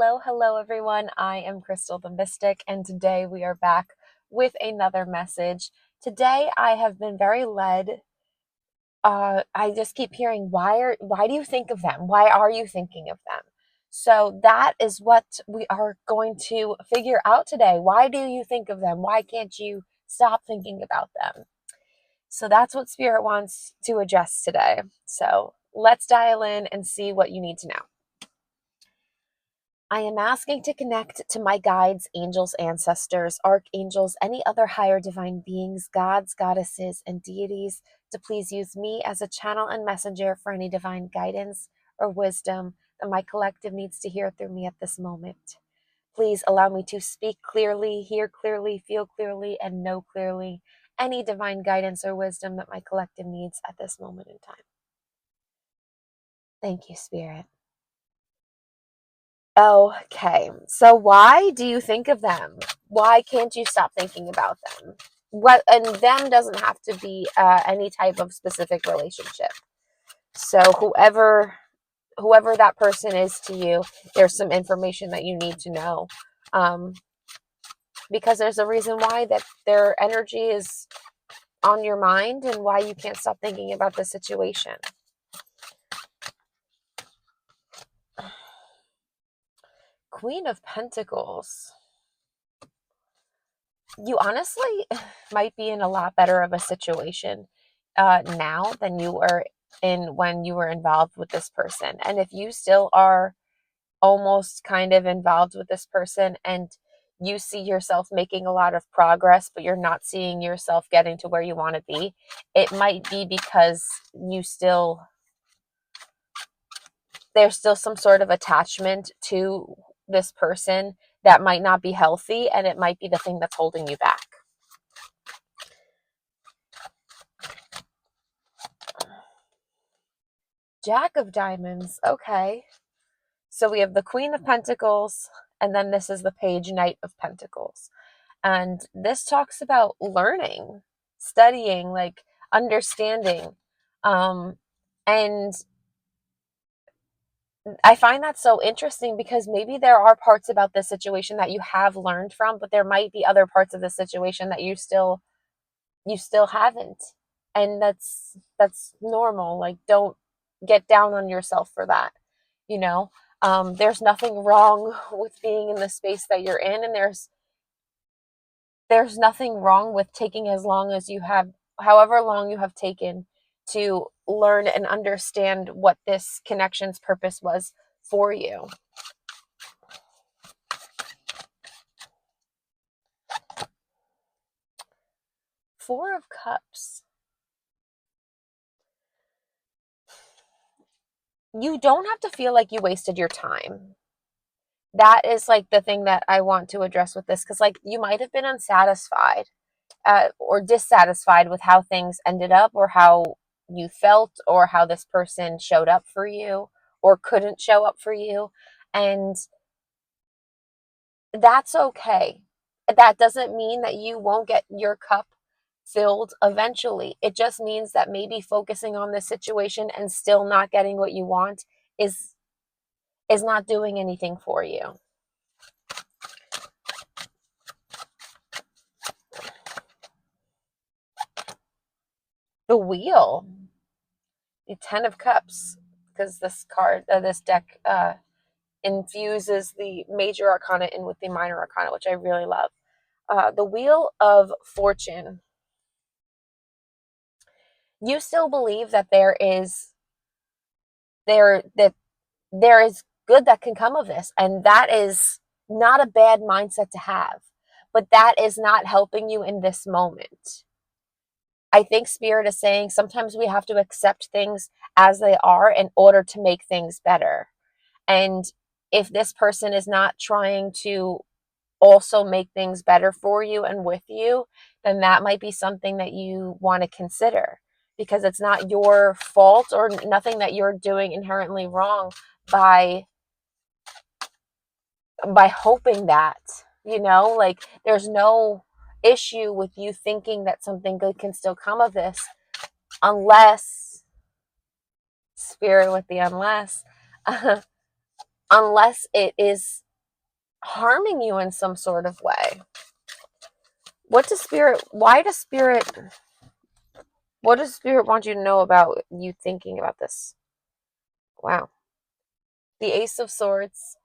Hello everyone. I am Krystal the Mystic, and today we are back with another message. Today I have been very led. I just keep hearing, why do you think of them? Why are you thinking of them? So that is what we are going to figure out today. Why do you think of them? Why can't you stop thinking about them? So that's what Spirit wants to address today. So let's dial in and see what you need to know. I am asking to connect to my guides, angels, ancestors, archangels, any other higher divine beings, gods, goddesses, and deities to please use me as a channel and messenger for any divine guidance or wisdom that my collective needs to hear through me at this moment. Please allow me to speak clearly, hear clearly, feel clearly, and know clearly any divine guidance or wisdom that my collective needs at this moment in time. Thank you, Spirit. Okay, so why do you think of them? Why can't you stop thinking about them? What, and them doesn't have to be any type of specific relationship. So whoever that person is to you, there's some information that you need to know, because there's a reason why that their energy is on your mind and why you can't stop thinking about the situation. Queen of Pentacles. You honestly might be in a lot better of a situation now than you were in when you were involved with this person. And if you still are almost kind of involved with this person and you see yourself making a lot of progress, but you're not seeing yourself getting to where you want to be, it might be because there's still some sort of attachment to this person that might not be healthy, and it might be the thing that's holding you back. Jack of Diamonds. Okay. So we have the Queen of Pentacles, and then this is the Page Knight of Pentacles. And this talks about learning, studying, like understanding. And I find that so interesting because maybe there are parts about this situation that you have learned from, but there might be other parts of the situation that you still haven't. And that's normal. Like, don't get down on yourself for that. There's nothing wrong with being in the space that you're in, and there's nothing wrong with taking as long as you have, however long you have taken to learn and understand what this connection's purpose was for you. Four of Cups. You don't have to feel like you wasted your time. That is like the thing that I want to address with this, because like you might have been unsatisfied or dissatisfied with how things ended up, or how you felt, or how this person showed up for you or couldn't show up for you. And that's okay. That doesn't mean that you won't get your cup filled eventually. It just means that maybe focusing on this situation and still not getting what you want is not doing anything for you. The Wheel. The Ten of Cups, because this card, this deck infuses the major arcana in with the minor arcana, which I really love. The Wheel of Fortune. You still believe that there is good that can come of this, and that is not a bad mindset to have, but that is not helping you in this moment. I think Spirit is saying sometimes we have to accept things as they are in order to make things better. And if this person is not trying to also make things better for you and with you, then that might be something that you want to consider, because it's not your fault or nothing that you're doing inherently wrong by hoping that, like there's no issue with you thinking that something good can still come of this, unless, Spirit with the unless, unless it is harming you in some sort of way. What does spirit want you to know about you thinking about this? Wow. The Ace of Swords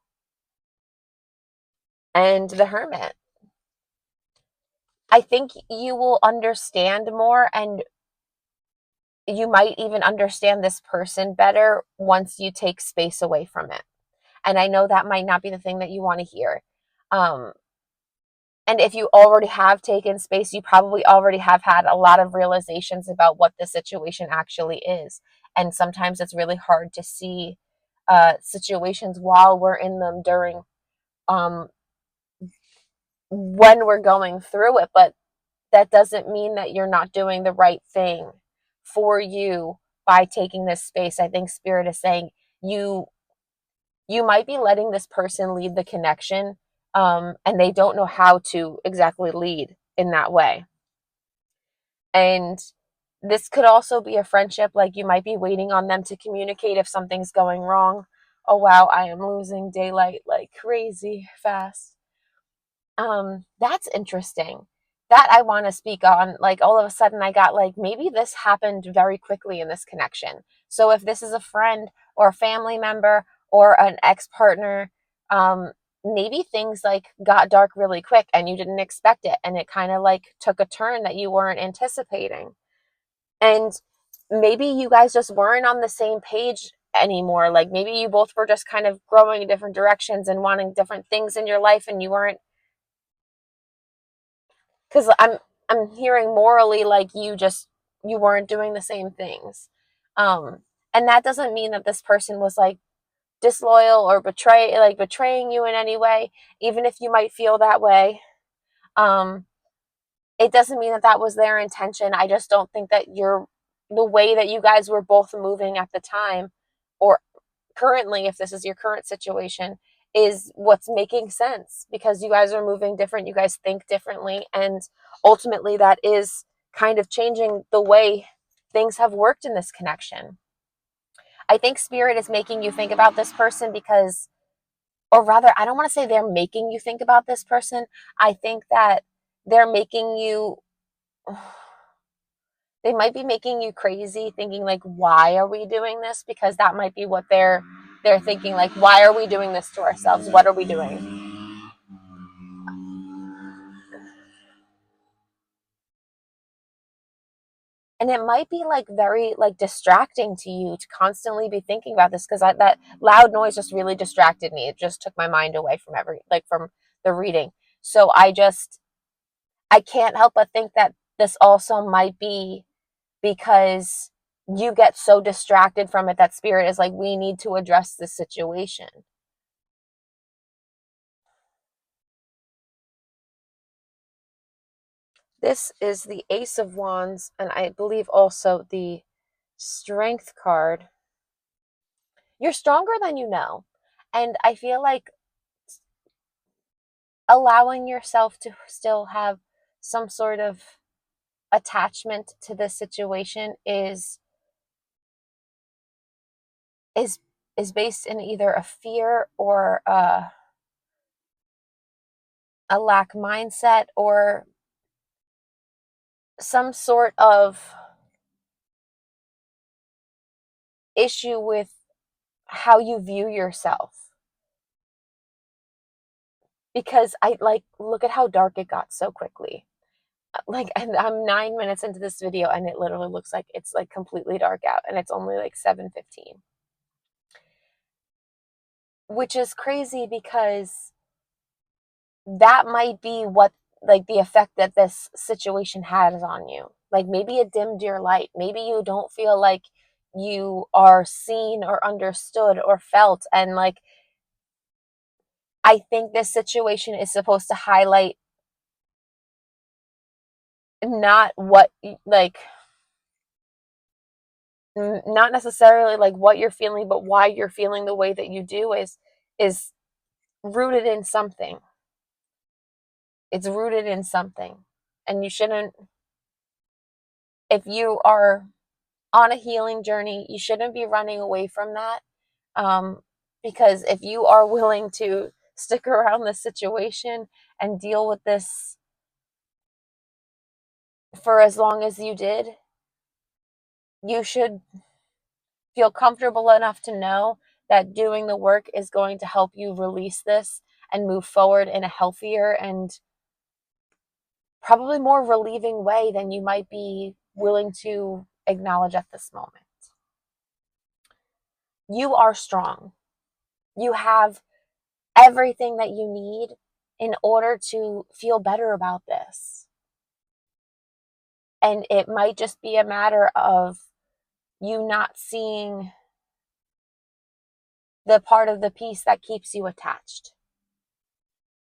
and the Hermit. I think you will understand more, and you might even understand this person better once you take space away from it. And I know that might not be the thing that you want to hear. And if you already have taken space, you probably already have had a lot of realizations about what the situation actually is. And sometimes it's really hard to see situations while we're in them during when we're going through it. But that doesn't mean that you're not doing the right thing for you by taking this space. I think Spirit is saying you might be letting this person lead the connection, and they don't know how to exactly lead in that way. And this could also be a friendship, like you might be waiting on them to communicate if something's going wrong. Oh wow, I am losing daylight like crazy fast. That's interesting. That I want to speak on. Like all of a sudden I got like maybe this happened very quickly in this connection. So if this is a friend or a family member or an ex-partner, maybe things like got dark really quick and you didn't expect it, and it kind of like took a turn that you weren't anticipating. And maybe you guys just weren't on the same page anymore. Like maybe you both were just kind of growing in different directions and wanting different things in your life, and you weren't, because I'm hearing morally like you weren't doing the same things. And that doesn't mean that this person was like disloyal or betraying you in any way, even if you might feel that way. um it doesn't mean that that was their intention. I just don't think that the way that you guys were both moving at the time, or currently, if this is your current situation, is what's making sense, because you guys are moving different, you guys think differently, and ultimately that is kind of changing the way things have worked in this connection. I think Spirit is making you think about this person because, or rather, I don't want to say they're making you think about this person. I think that they're making you they might be making you crazy, thinking like, why are we doing this? Because that might be what they're thinking, like, why are we doing this to ourselves? What are we doing? And it might be like very like distracting to you to constantly be thinking about this, because that loud noise just really distracted me. It just took my mind away from from the reading. So I can't help but think that this also might be because you get so distracted from it that Spirit is like, we need to address this situation. This is the Ace of Wands, and I believe also the Strength card. You're stronger than you know. And I feel like allowing yourself to still have some sort of attachment to this situation is is based in either a fear or a lack mindset, or some sort of issue with how you view yourself. Because I like, look at how dark it got so quickly. Like, and I'm 9 minutes into this video and it literally looks like it's like completely dark out, and it's only like 7:15, which is crazy because that might be what, like, the effect that this situation has on you. Like maybe it dimmed your light, maybe you don't feel like you are seen or understood or felt. And like, I think this situation is supposed to highlight not what, like, not necessarily like what you're feeling, but why you're feeling the way that you do is rooted in something. It's rooted in something. And you shouldn't, if you are on a healing journey, you shouldn't be running away from that. Um, because if you are willing to stick around this situation and deal with this for as long as you did, you should feel comfortable enough to know that doing the work is going to help you release this and move forward in a healthier and probably more relieving way than you might be willing to acknowledge at this moment. You are strong. You have everything that you need in order to feel better about this. And it might just be a matter of you not seeing the part of the piece that keeps you attached.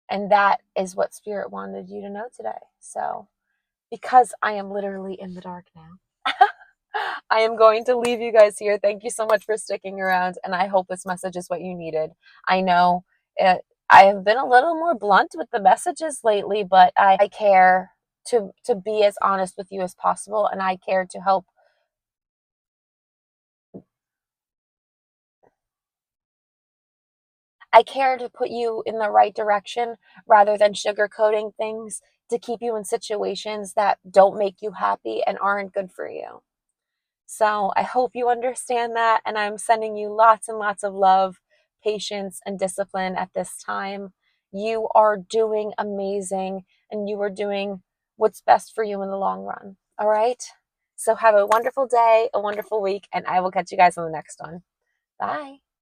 And that is what Spirit wanted you to know today. So, because I am literally in the dark now, I am going to leave you guys here. Thank you so much for sticking around, and I hope this message is what you needed. I know I have been a little more blunt with the messages lately, but I care to be as honest with you as possible, and I care to help. I care to put you in the right direction rather than sugarcoating things to keep you in situations that don't make you happy and aren't good for you. So I hope you understand that, and I'm sending you lots and lots of love, patience, and discipline at this time. You are doing amazing, and you are doing what's best for you in the long run. All right? So have a wonderful day, a wonderful week, and I will catch you guys on the next one. Bye.